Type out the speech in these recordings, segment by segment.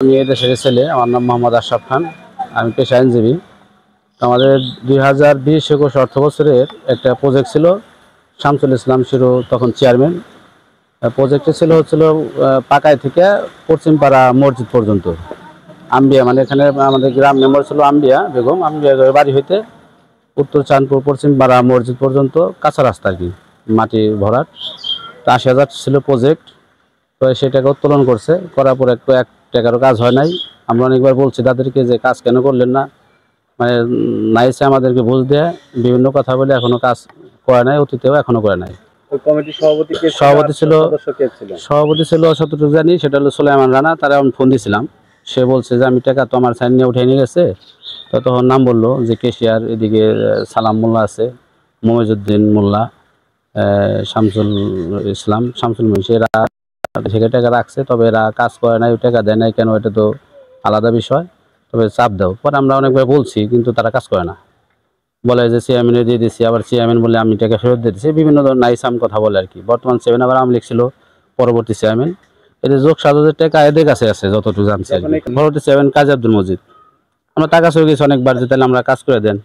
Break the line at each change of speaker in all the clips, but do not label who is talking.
আমি এই দেশের ছেলে। আমার নাম মোহাম্মদ আশরাফ খান। আমি পেশা আইনজীবী। আমাদের 2020-21 অর্থ বছরের একটা প্রজেক্ট ছিল। শামসুল ইসলাম শিরো তখন চেয়ারম্যান। প্রজেক্টটি হচ্ছিল পাকাই থেকে পশ্চিমপাড়া মসজিদ পর্যন্ত। আম্বিয়া মানে এখানে আমাদের গ্রাম মেম্বার ছিল আম্বিয়া বেগম। আম্বিয়া বাড়ি হইতে উত্তর চাঁদপুর পশ্চিমপাড়া মসজিদ পর্যন্ত কাঁচা রাস্তা আর কি, মাটি ভরাট। তো 80,000 ছিল প্রজেক্ট। তো সেটাকে উত্তোলন করছে, করার পর একটু 1 টাকারও কাজ হয় নাই। আমরা অনেকবার বলছি তাদেরকে যে কাজ কেন করলেন না, মানে নাইসে আমাদেরকে বুঝ দেয়, বিভিন্ন কথা বলে এখনো কাজ করে নাই, অতীতেও এখনো করে নাই। সভাপতি ছিল যতটুকু জানি সেটা হলো সুলাইমান রানা। তারা আমি ফোন দিয়েছিলাম, সে বলছে যে আমি টাকা তো আমার সাইন নিয়ে উঠে নিয়ে গেছে। তো তখন নাম বললো যে কেশিয়ার, এদিকে সালাম মোল্লা আছে, মমিজুদ্দিন মোল্লা, শামসুল ইসলাম, শামসুল মুন্সি, এরা থেকে টাকা রাখছে, তবে এরা কাজ করে নাই, টাকা দেয় নাই কেন এটা তো আলাদা বিষয়। তবে চাপ দাও, পরে আমরা অনেকবার বলছি কিন্তু তারা কাজ করে না। বলে যে চেয়ারম্যানে দিয়ে দিচ্ছি, আবার চেয়ারম্যান বলে আমি টাকা ফেরত দিয়ে দিচ্ছি, বিভিন্ন ধরনের নাইসাম কথা বলে আর কি। বর্তমান 7 আবার আওয়ামী লীগ ছিল, পরবর্তী চেয়ারম্যান। এদের যোগ 7,000 টাকা এদের কাছে আছে যতটুকু জানছি। পরবর্তী চেয়ারম্যান কাজী আব্দুল মজিদ। আমরা টাকা চলে গেছি অনেকবার যে তাহলে আমরা কাজ করে দেন।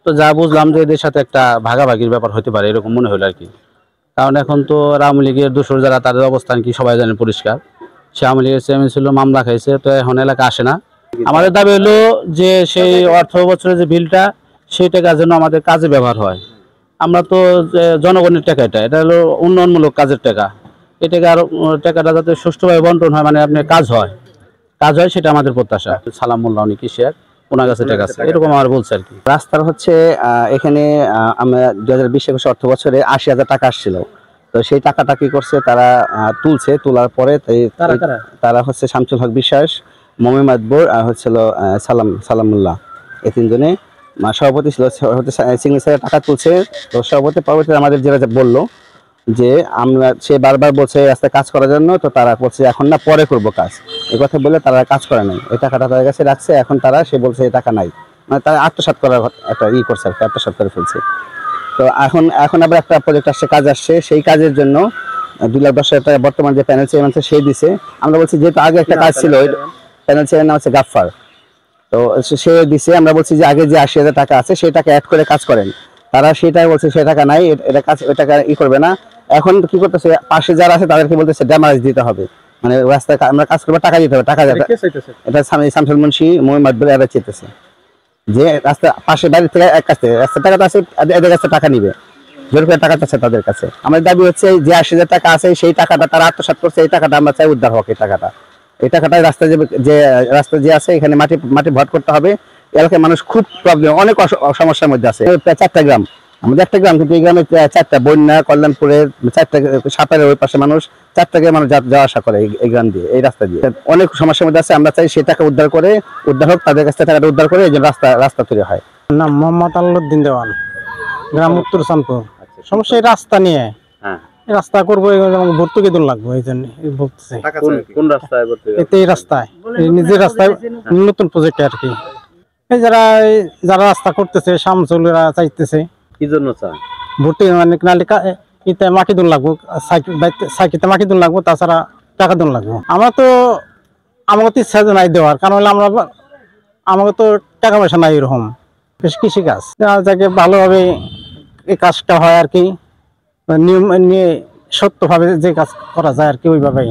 তো যা বুঝলাম যে এদের সাথে একটা ভাগাভাগির ব্যাপার হতে পারে, এরকম মনে হলো আর কি। কারণ এখন তো আওয়ামী লীগের দোসর যারা, তাদের অবস্থান কি সবাই জানেন পরিষ্কার। সে আওয়ামী লীগের চেয়ারম্যান ছিল, মামলা খাইছে, তো এখন এলাকা আসে না। আমাদের দাবি হলো যে সেই অর্থ বছরের যে বিলটা, সেই টাকার জন্য আমাদের কাজে ব্যবহার হয়। আমরা তো জনগণের টাকা, এটা হলো উন্নয়নমূলক কাজের টাকা। এই টাকাটা যাতে সুষ্ঠুভাবে বন্টন হয়, মানে আপনার কাজ হয় সেটা আমাদের প্রত্যাশা। সালাম মোল্লা উনি কিশোর, ওনার কাছে টাকা আছে, এরকম আমার বলছে আর কি।
রাস্তার হচ্ছে এখানে আমরা 2020-21 অর্থ বছরে 80,000 টাকা আসছিল। তো সেই টাকাটা কি করছে তারা, তুলছে, তোলার পরে তারা হচ্ছে শামসুল হক বিশ্বাস, মমি মাদবর আর হচ্ছিল সালামুল্লাহ, এই তিনজনে সভাপতি ছিল। সিগনেচারে টাকা তুলছে। তো সভাপতি পরবর্তীতে আমাদের যেটা বললো যে সে বারবার বলছে রাস্তায় কাজ করার জন্য, তো তারা বলছে এখন না, পরে করব কাজ, এই কথা বলে তারা কাজ করে নাই। এই টাকাটা তাদের কাছে রাখছে, এখন সে বলছে এই টাকা নাই, মানে তারা আত্মসাৎ করার একটা করছে, একটা আত্মসাৎ করে ফেলছে। তো এখন আবার একটা প্রজেক্ট আসছে, কাজ আসছে, সেই কাজের জন্য 2,10,000 টাকা বর্তমান যে প্যানেল চেয়ারম্যান আছে সে দিছে। আমরা বলছি যেহেতু আগে একটা কাজ ছিল, প্যানেল চেয়ারম্যান নাম হচ্ছে গাফফার, তো সে দিছে। আমরা বলছি যে আগে যে 80,000 টাকা আছে সেই টাকা অ্যাড করে কাজ করেন। তারা সেটাই বলছে সে টাকা নাই, এটা কাজ, ওই টাকা করবে না। এখন কি করতেছে, পাশে যারা আছে তাদেরকে বলতেছে ড্যামারেজ দিতে হবে, মানে রাস্তায় আমরা কাজ করবো, টাকা দিতে হবে। টাকা এটা শামসুল মুন্সি, মোহাম্মদ বলে এরা চেতেছে যে রাস্তা পাশে বাড়ির থেকে এক কাছে রাস্তার টাকাটা আছে, এদের কাছে টাকা নিবে, জোর করে টাকা আছে তাদের কাছে। আমাদের দাবি হচ্ছে যে 80,000 টাকা আছে সেই টাকাটা তারা আত্মসাৎ করছে, এই টাকাটা আমরা চাই উদ্ধার হোক। এই টাকাটাই রাস্তা যে আছে এখানে মাটি ভরাট করতে হবে। এলাকায় মানুষ খুব প্রবলেম, অনেক সমস্যার মধ্যে আছে। 4টা গ্রাম, আমাদের একটা গ্রাম, কিন্তু এই গ্রামে 4টা, বন্যা, কল্যাণপুরের 4টা, সাপারের ওই পাশে মানুষ 4টা গ্রামে মানুষ যাওয়া আসা করে এই গ্রাম দিয়ে, এই রাস্তা দিয়ে। অনেক সমস্যার মধ্যে আছে। আমরা চাই সেই টাকা উদ্ধার হোক, তাদের কাছ থেকে টাকাটা উদ্ধার করে এই যে রাস্তা তৈরি হয়।
নাম মোহাম্মদ আলাউদ্দিন দেওয়ান, গ্রাম উত্তর চাঁদপুর। সমস্যা এই রাস্তা নিয়ে, রাস্তা করবো, ভর্তুকি দূর লাগবো, এই জন্য বলতেছে।
কোন রাস্তায়?
এই রাস্তায়, নিজের রাস্তায়, নতুন প্রজেক্ট আর কি। এই যারা রাস্তা করতেছে, শামসুলরা চাইতেছে
কি জন্য চায়
ভর্তি, মানে ইতে মাটি দূর লাগবো, সাইকেলতে মাটি দূর লাগবো, তাছাড়া টাকা দূর লাগবো। আমরা তো আমাকে তো ইচ্ছা নাই দেওয়ার, কারণ হলে আমাকে তো টাকা পয়সা নাই এরকম। বেশ কৃষিকাজ যাকে ভালোভাবে এই কাজটা হয় আর কি, নিয়ম নিয়ে সত্যভাবে যে কাজ করা যায় আর কি, ওইভাবেই।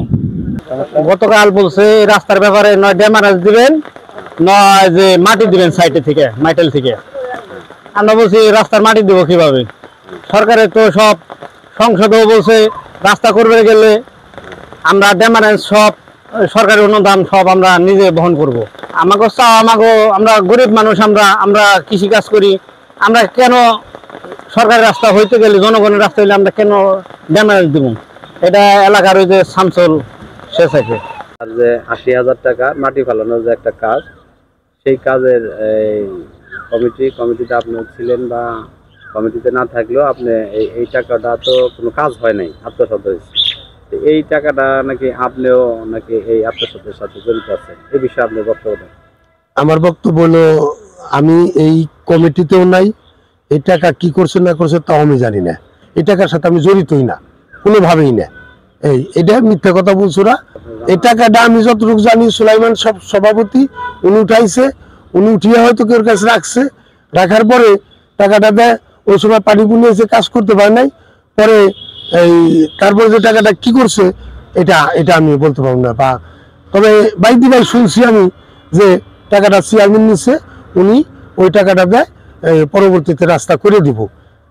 গতকাল বলছে রাস্তার ব্যাপারে নয় ড্যামারেজ দিবেন, নয় যে মাটি দিবেন সাইডে থেকে, মাইটেল থেকে। আমরা বলছি রাস্তার মাটি দিব কিভাবে? সরকারের তো সব, সংসদেও বলছে রাস্তা করবে গেলে আমরা ড্যামারেজ সব সরকারি অনুদান সব আমরা নিজে বহন করব। আমরা গরিব মানুষ, আমরা কৃষিকাজ করি, আমরা কেন সরকারি রাস্তা হইতে গেলে, জনগণের রাস্তা হইলে আমরা কেন ড্যামেজ দিব? এটা এলাকার ওই যে শামসুল সে থাকে।
আর যে 80,000 টাকা মাটি ফেলানোর যে একটা কাজ, সেই কাজের কমিটিতে আপনি ছিলেন, বা কমিটিতে না থাকলেও আপনি এই টাকাটা তো কোনো কাজ হয় নাই, আত্মসাৎ হয়েছে। এই টাকাটা নাকি আপনিও নাকি এই আত্মসাতের সাথে জড়িত আছেন, এই বিষয়ে আপনি বক্তব্য দেন।
আমার বক্তব্য হলো, আমি এই কমিটিতেও নাই, এই টাকা কি করছে না করছে তাও আমি জানি না, এই টাকার সাথে আমি জড়িতই না, কোনোভাবেই না। এটা মিথ্যা কথা বলছো না। এই টাকাটা আমি যতটুকু জানি সুলাইমান সভাপতি উনি উঠাইছে, উনি উঠিয়ে হয়তো কেউ কাছে রাখছে, রাখার পরে টাকাটা দেয়। ওই সময় পানি বুনিয়েছে, কাজ করতে পারে নাই, পরে এই তারপরে যে টাকাটা কি করছে এটা এটা আমি বলতে পারবো না। বা তবে বাইদি ভাই শুনছি আমি যে টাকাটা চেয়ারম্যান নিচ্ছে, উনি ওই টাকাটা দেয়, পরবর্তীতে রাস্তা করে দিব।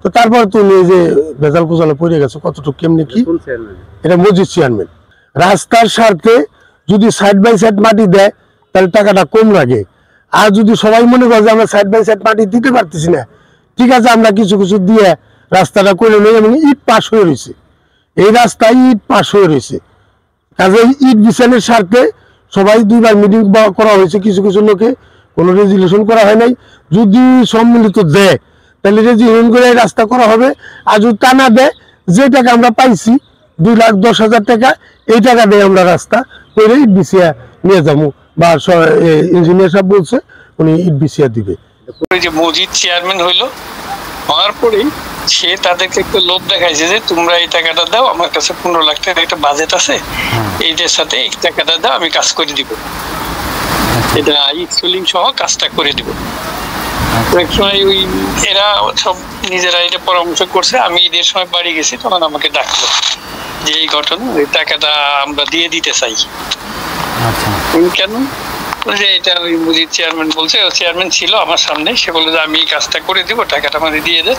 তো তারপর তো উনি যে ভেজাল কোজালে পড়ে গেছে কতটুকু কেমনি কি, এটা মসজিদ চেয়ারম্যান। রাস্তার স্বার্থে যদি সাইড বাই সাইড মাটি দেয় তাহলে টাকাটা কম লাগে। আর যদি সবাই মনে করে যে আমরা সাইড বাই সাইড মাটি দিতে পারতেছি না, ঠিক আছে আমরা কিছু কিছু দিয়ে রাস্তাটা করে নেই, এবং ইট পাশ হয়ে রয়েছে, এই রাস্তায় ইট পাশ হয়ে রয়েছে। কাজে ইট বিছানের স্বার্থে সবাই 2বার মিটিং করা হয়েছে, কিছু কিছু লোকে কোনো রেজুলেশন করা হয় নাই। যদি সম্মিলিত দেয় তাহলে রেজুলেশন করে রাস্তা করা হবে। আর যদি তা না দেয়, যে টাকা আমরা পাইছি 2,10,000 টাকা, এই টাকা দিয়ে আমরা রাস্তা করে ইট বিছিয়া নিয়ে যাবো, বা ইঞ্জিনিয়ার সাহেব বলছে উনি ইট বিছিয়া দিবে।
যে মসজিদ চেয়ারম্যান হইলো, হওয়ার পরেই সে তাদেরকে একটু লোভ দেখাইছে যে তোমরা এই টাকাটা দাও, আমার কাছে 15 লাখ টাকার একটা বাজেট আছে, এইটার সাথে এই টাকাটা দাও, আমি কাজ করে দিব, এটা ইনস্টলিং সহ কাজটা করে দিব। ওই এরা সব নিজেরা এটা পরামর্শ করছে। আমি ঈদের সময় বাড়ি গেছি, তখন আমাকে ডাকলো যে এই ঘটনা, ওই টাকাটা আমরা দিয়ে দিতে চাই। কেন? যে এটা ওই মসজিদ চেয়ারম্যান বলছে, চেয়ারম্যান ছিল আমার সামনে, সে বললো যে আমি এই কাজটা করে দিব, টাকাটা আমাকে দিয়ে দেন,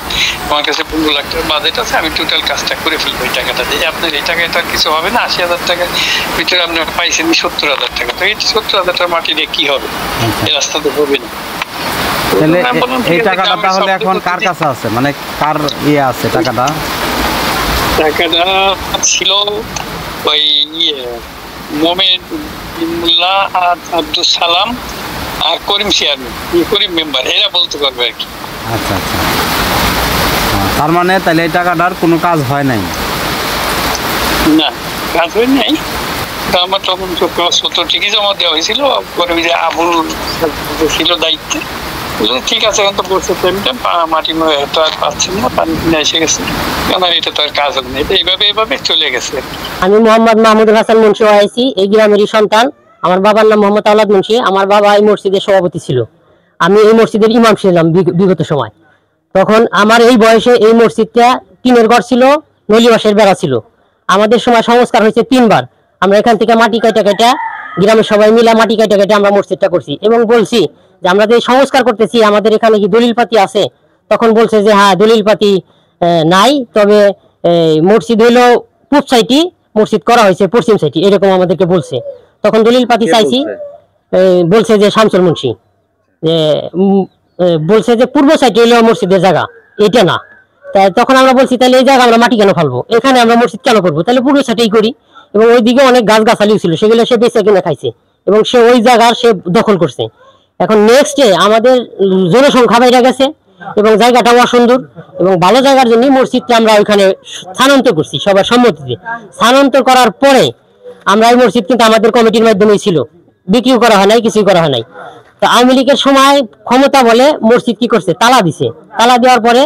আমার কাছে 15 লাখ টাকার বাজেট আছে, আমি টোটাল কাজটা করে ফেলবো এই টাকাটা দিয়ে। আপনার এই টাকাটা কিছু হবে না, 80,000 টাকার ভিতরে আপনার পাইছেন 70,000 টাকা, তো এই 70,000 টাকার মাটি দিয়ে কি হবে? এই রাস্তা তো হবে না।
তাহলে এই টাকাটা তাহলে এখন কার কাছে আছে, মানে কার আছে টাকাটা?
টাকাটা ছিল ওই মোমেন মোল্লা আর আব্দুল সালাম আর করিম চেয়ারম্যান, করিম মেম্বার, এরা বলতে পারবে আর কি।
আচ্ছা আচ্ছা, তার মানে তাহলে এই টাকাটার কোনো কাজ হয় নাই?
না, কাজ হয় নাই। আমার তখন সব ঠিকই জমা দেওয়া হয়েছিল, পরে যে আবুল ছিল দায়িত্বে, ঠিক আছে এখন তো বলছে মাটি তো আর পাচ্ছেন না, পানি কিনে এসে গেছে, আমার এটা তো আর কাজ হবে না, এটা এইভাবে চলে গেছে।
আমি মোহাম্মদ মাহমুদুল হাসান মুন্সি আইসি, এই গ্রামেরই সন্তান। আমার বাবার নাম মোহাম্মদ আওলাদ মুন্সি। আমার বাবা এই মসজিদের সভাপতি ছিল, আমি এই মসজিদের ইমাম ছিলাম বিগত সময়। তখন আমার এই বয়সে এই মসজিদটা টিনের ঘর ছিল, নলি বাঁশের বেড়া ছিল। আমাদের সময় সংস্কার হয়েছে 3বার। আমরা এখান থেকে মাটি কাটা গ্রামের সবাই মিলে মাটি কাটা আমরা মসজিদটা করছি, এবং বলছি যে আমরা যে সংস্কার করতেছি আমাদের এখানে কি দলিল পাতি আছে? তখন বলছে যে হ্যাঁ দলিল পাতি নাই, তবে মসজিদ হইলো পূব সাইডে, মসজিদ করা হয়েছে পশ্চিম সাইডে, এরকম আমাদেরকে বলছে। তখন দলিল পাতি চাইছি, বলছে যে শামসুল মুন্সি যে বলছে যে পূর্ব সাইডে হইলো মসজিদের জায়গা, এটা না। তাই তখন আমরা বলছি তাহলে এই জায়গা আমরা মাটি কেন ফেলবো, এখানে আমরা মসজিদ কেন করবো, তাহলে পূর্ব সাইডেই করি। এবং ওইদিকে অনেক গাছ গাছালিও ছিল, সেগুলো সে বেঁচে কিনে খাইছে, এবং সে ওই জায়গা সে দখল করছে। এখন নেক্সটে আমাদের জনসংখ্যা বেড়ে গেছে এবং জায়গাটাও অসুন্দর, এবং ভালো জায়গার জন্য মসজিদটা আমরা ওইখানে স্থানান্তর করছি সবার সম্মতিতে। স্থানান্তর করার পরে আমরা এই মসজিদ কিন্তু আমাদের কমিটির মাধ্যমেই ছিল, বিক্রিও করা হয় নাই, কিছুই করা হয় নাই। তো আওয়ামী লীগের সময় ক্ষমতা বলে মসজিদ কি করছে, তালা দিছে। তালা দেওয়ার পরে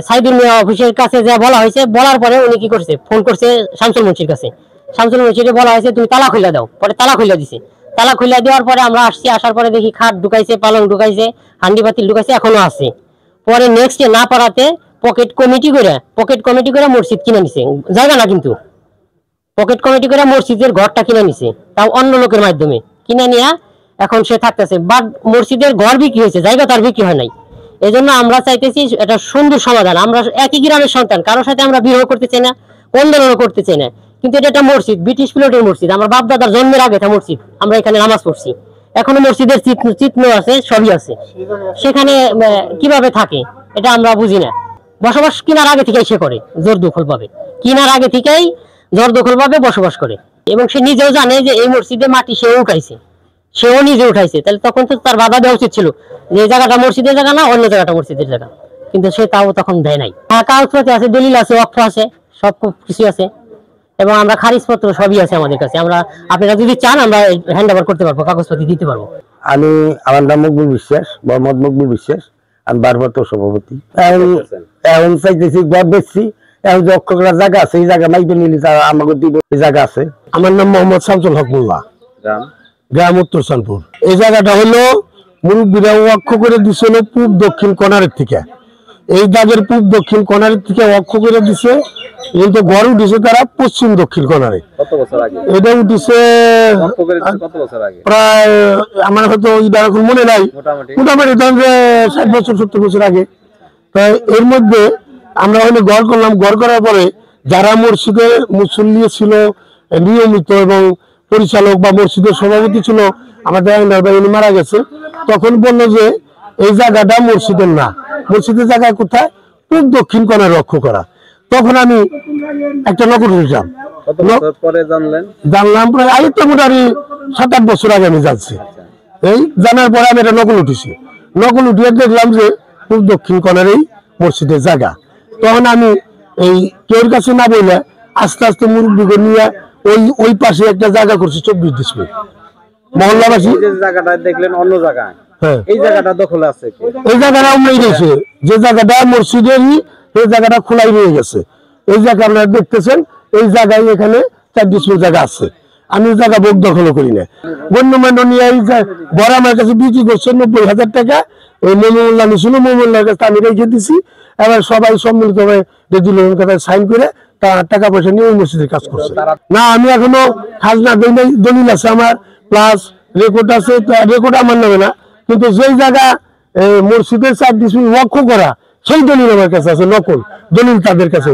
সাইদুল মিয়া অফিসের কাছে যা বলা হয়েছে, বলার পরে উনি কি করছে, ফোন করছে শামসুল মুন্সির কাছে। শামসুল মুন্সিকে বলা হয়েছে তুমি তালা খুলে দাও, পরে তালা খুলে দিছে। তালা খুলে দেওয়ার পরে আমরা আসছি, আসার পরে দেখি খাট ঢুকাইছে, পালং ঢুকাইছে, হান্ডি পাতিল ঢুকাইছে, এখনো আছে। পরে নেক্সটে না পারাতে পকেট কমিটি করে মসজিদ কিনে নিছে, জায়গা না কিন্তু পকেট কমিটি করে মসজিদের ঘরটা কিনে নিছে, তাও অন্য লোকের মাধ্যমে কিনে নিয়ে এখন সে থাকতেছে। বাট মসজিদের ঘর বিক্রি হয়েছে, জায়গা তার বিক্রি হয় নাই। এই জন্য আমরা চাইতেছি এটা সুন্দর সমাধান। আমরা একই গ্রামের সন্তান, কারোর সাথে আমরা বিরোধ করতে চাই না, আন্দোলনও করতে চাই না, কিন্তু এটা একটা মসজিদ, ব্রিটিশ পিরিয়ডের মসজিদ, আমার বাপ দাদার জন্মের আগে এটা মসজিদ, আমরা এখানে নামাজ পড়ছি, এখনো মসজিদের চিহ্ন আছে, সবই আছে। সেখানে কিভাবে থাকে এটা আমরা বুঝি না। বসবাস কিনার আগে থেকেই সে করে জোর দখল পাবে, কিনার আগে থেকেই জোর দখল পাবে বসবাস করে, এবং সে নিজেও জানে যে এই মসজিদে মাটি সেও উঠাইছে, সেও নিজে উঠাইছে। তাহলে তখন তো তার বাধা দেওয়া উচিত ছিল যে এই জায়গাটা মসজিদের জায়গা না, অন্য জায়গাটা মসজিদের জায়গা, কিন্তু সে তাও তখন দেয় নাই। কাগজপত্র আছে, দলিল আছে, ওয়াকফ আছে, সব কিছু আছে, এবং আমরা খারিজপত্র সবই আছে আমাদের কাছে। আমরা আপনারা যদি চান আমরা হ্যান্ড ওভার করতে পারবো, কাগজপত্র দিতে পারবো।
আমার নাম মকবুল বিশ্বাস, মোহাম্মদ মকবুল বিশ্বাস, আমি ভারপ্রাপ্ত সভাপতি। এখন চাইতেছি ঘর বেচছি,
এখন যে অক্ষ করার জায়গা আছে এই জায়গা মাইকে নিলে তারা আমাকে দিব, এই জায়গা আছে। আমার নাম মোহাম্মদ শামসুল হক মোল্লা, গ্রাম উত্তর সানপুর। এই জায়গাটা হলো মুরব্বীরা অক্ষ করে দিছিল পূব দক্ষিণ কোনারের থেকে, এই দাগের পূব দক্ষিণ কোনারের থেকে অক্ষ করে দিছে, কিন্তু ঘর উঠেছে তারা পশ্চিম দক্ষিণ কোনারে। এটা উঠেছে প্রায় আমার হয়তো এখন মনে নাই, মোটামুটি ধরেন যে 60 বছর 70 বছর আগে। তো এর মধ্যে আমরা ওখানে ঘর করলাম। ঘর করার পরে যারা মসজিদের মুসল্লি ছিল নিয়মিত এবং পরিচালক বা মসজিদের সভাপতি ছিল আমাদের আইনার ভাই, উনি মারা গেছে, তখন বললো যে এই জায়গাটা মসজিদের না, মসজিদের জায়গা কোথায়, পূব দক্ষিণ কোণে লক্ষ্য করা। তখন আমি একটা নকল উঠলাম, জানলাম প্রায় আগে তো মোটামুটি 7-8 বছর আগে আমি জানছি। এই জানার পরে আমি একটা নকল উঠেছি, নকল উঠিয়ে দেখলাম যে পূব দক্ষিণ কোণের এই মসজিদের জায়গা। তখন আমি এই কেউর কাছে না বলে আস্তে আস্তে মুরব্বীকে নিয়ে ওই পাশে একটা জায়গা করছি 24 ডিসমিল মহল্লাবাসী।
জায়গাটা দেখলেন অন্য জায়গায়,
হ্যাঁ
এই জায়গাটা দখলে আছে,
এই জায়গাটা আমরাই গেছে, যে জায়গাটা মসজিদেরই এই জায়গাটা খোলাই রয়ে গেছে। এই জায়গা আপনারা দেখতেছেন, এই জায়গায় এখানে 4 ডিসমিল জায়গা আছে। আমি জায়গা ভোগ দখল করি না, গণ্যমান্য নিয়ে এই বড় আমার কাছে বিক্রি করছে 90,000 টাকা। ওই মোহাম্মদুল্লাহ ছিল, মোহাম্মদুল্লাহর কাছে আমি রেখে দিছি। এবার সবাই সম্মিলিত ভাবে সাইন করে টাকা পয়সা নিয়ে ওই মসজিদের কাজ করছে। না আমি এখনো খাজনা দলিল আছে আমার, প্লাস রেকর্ড আছে, রেকর্ড আমার নামে না, কিন্তু যেই জায়গা মসজিদের 4 ডিসমিল ওয়াকফ করা সেই দলিল আমার কাছে আছে, নকল দলিল তাদের কাছে।